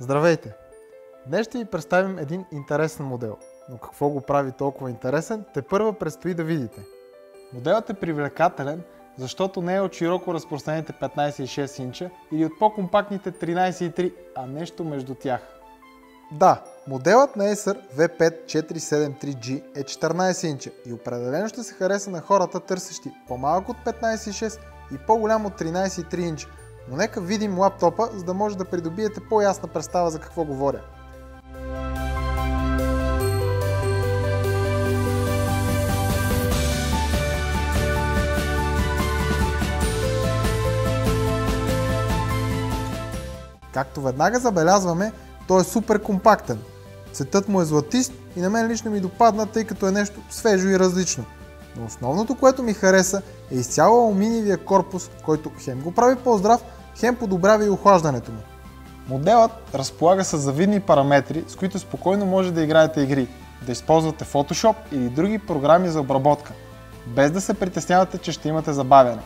Здравейте! Днес ще ви представим един интересен модел, но какво го прави толкова интересен, тепърва предстои да видите. Моделът е привлекателен, защото не е от широко разпространените 15,6 инча или от по-компактните 13,3, а нещо между тях. Да, моделът на Acer V5-473G е 14 инча и определено ще се хареса на хората, търсещи по-малък от 15,6 и по-голям от 13,3 инча. Но нека видим лаптопа, за да може да придобиете по-ясна представа за какво говоря. Както веднага забелязваме, той е супер компактен. Цветът му е златист и на мен лично ми допадна, тъй като е нещо свежо и различно. Но основното, което ми хареса, е изцяло алуминиевия корпус, който хем го прави по-здрав, хем подобрява и охлаждането му. Моделът разполага с завидни параметри, с които спокойно може да играете игри, да използвате Photoshop или други програми за обработка, без да се притеснявате, че ще имате забавяне.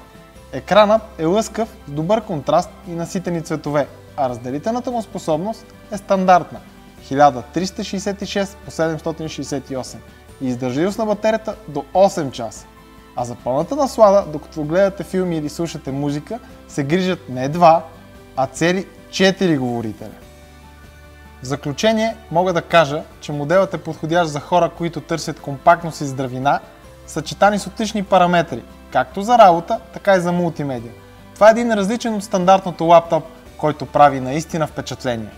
Екранът е лъскав, с добър контраст и наситени цветове, а разделителната му способност е стандартна 1366 по 768 и издържливост на батерията до 8 часа. А за пълната наслада, докато гледате филми или слушате музика, се грижат не 2, а цели 4 говорителя. В заключение мога да кажа, че моделът е подходящ за хора, които търсят компактност и здравина, съчетани с отлични параметри, както за работа, така и за мултимедия. Това е един различен от стандартното лаптоп, който прави наистина впечатление.